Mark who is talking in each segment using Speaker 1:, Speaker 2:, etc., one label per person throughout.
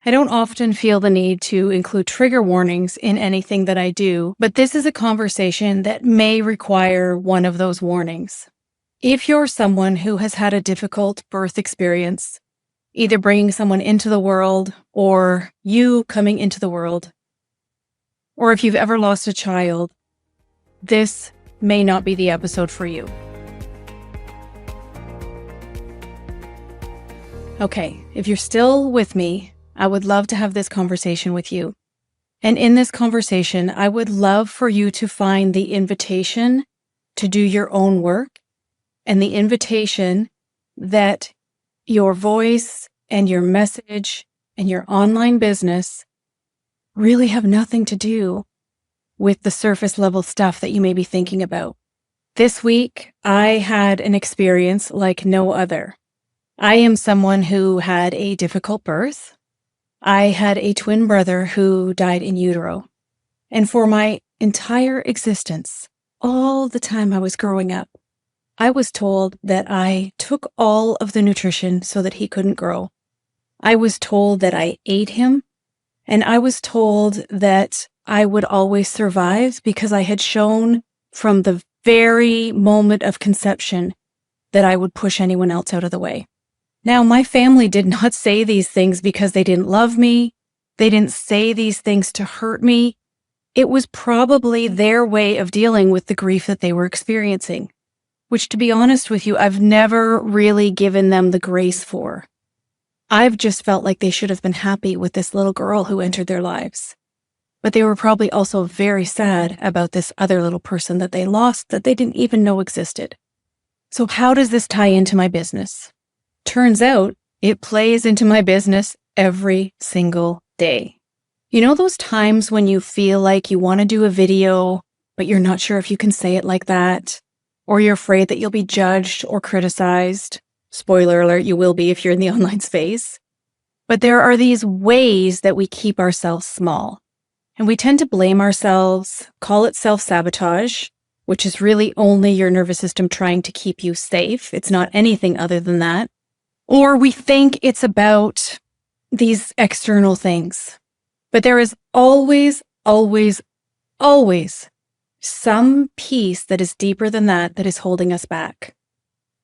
Speaker 1: I don't often feel the need to include trigger warnings in anything that I do, but this is a conversation that may require one of those warnings. If you're someone who has had a difficult birth experience, either bringing someone into the world or you coming into the world, or if you've ever lost a child, this may not be the episode for you. Okay, if you're still with me, I would love to have this conversation with you. And in this conversation, I would love for you to find the invitation to do your own work and the invitation that your voice and your message and your online business really have nothing to do with the surface level stuff that you may be thinking about. This week, I had an experience like no other. I am someone who had a difficult birth. I had a twin brother who died in utero. And for my entire existence, all the time I was growing up, I was told that I took all of the nutrition so that he couldn't grow. I was told that I ate him, and I was told that I would always survive because I had shown from the very moment of conception that I would push anyone else out of the way. Now, my family did not say these things because they didn't love me. They didn't say these things to hurt me. It was probably their way of dealing with the grief that they were experiencing, which, to be honest with you, I've never really given them the grace for. I've just felt like they should have been happy with this little girl who entered their lives. But they were probably also very sad about this other little person that they lost that they didn't even know existed. So how does this tie into my business? Turns out it plays into my business every single day. You know those times when you feel like you want to do a video, but you're not sure if you can say it like that, or you're afraid that you'll be judged or criticized? Spoiler alert, you will be if you're in the online space. But there are these ways that we keep ourselves small. And we tend to blame ourselves, call it self-sabotage, which is really only your nervous system trying to keep you safe. It's not anything other than that. Or we think it's about these external things. But there is always, always, always some piece that is deeper than that is holding us back.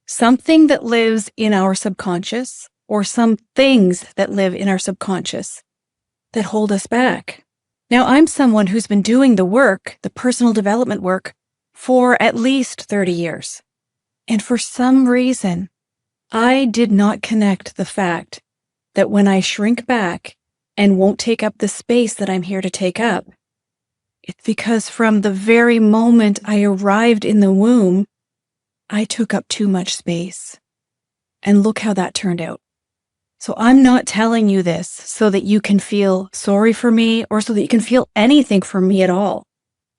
Speaker 1: Something that lives in our subconscious, or some things that live in our subconscious that hold us back. Now, I'm someone who's been doing the work, the personal development work, for at least 30 years. And for some reason, I did not connect the fact that when I shrink back and won't take up the space that I'm here to take up, it's because from the very moment I arrived in the womb, I took up too much space. And look how that turned out. So I'm not telling you this so that you can feel sorry for me or so that you can feel anything for me at all.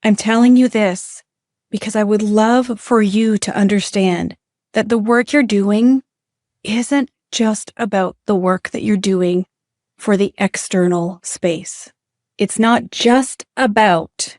Speaker 1: I'm telling you this because I would love for you to understand that the work you're doing isn't just about the work that you're doing for the external space. It's not just about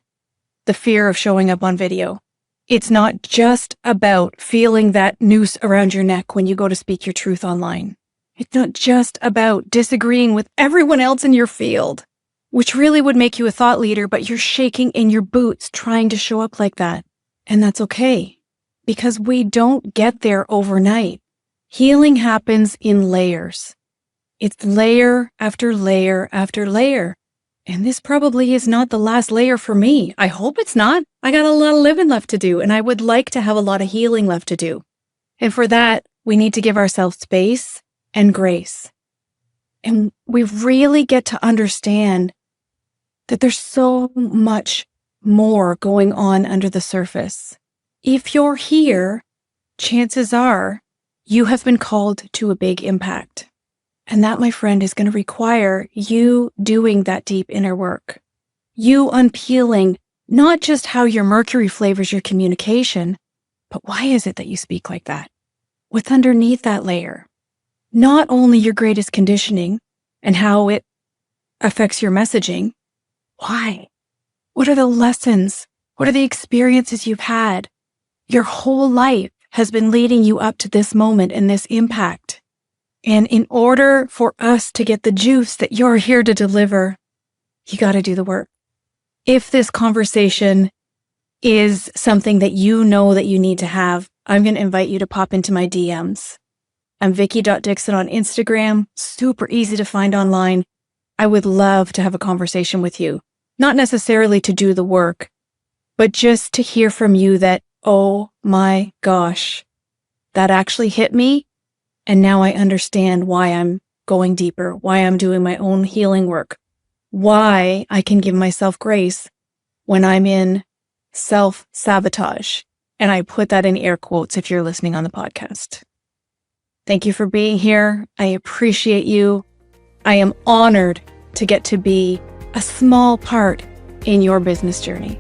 Speaker 1: the fear of showing up on video. It's not just about feeling that noose around your neck when you go to speak your truth online. It's not just about disagreeing with everyone else in your field, which really would make you a thought leader, but you're shaking in your boots trying to show up like that. And that's okay, because we don't get there overnight. Healing happens in layers. It's layer after layer after layer. And this probably is not the last layer for me. I hope it's not. I got a lot of living left to do, and I would like to have a lot of healing left to do. And for that, we need to give ourselves space and grace. And we really get to understand that there's so much more going on under the surface. If you're here, chances are you have been called to a big impact. And that, my friend, is going to require you doing that deep inner work. You unpeeling not just how your Mercury flavors your communication, but why is it that you speak like that? What's underneath that layer? Not only your greatest conditioning and how it affects your messaging. Why? What are the lessons? What are the experiences you've had? Your whole life has been leading you up to this moment and this impact. And in order for us to get the juice that you're here to deliver, you got to do the work. If this conversation is something that you know that you need to have, I'm going to invite you to pop into my DMs. I'm Vickie.Dickson on Instagram, super easy to find online. I would love to have a conversation with you, not necessarily to do the work, but just to hear from you that, oh my gosh, that actually hit me. And now I understand why I'm going deeper, why I'm doing my own healing work, why I can give myself grace when I'm in self-sabotage. And I put that in air quotes if you're listening on the podcast. Thank you for being here. I appreciate you. I am honored to get to be a small part in your business journey.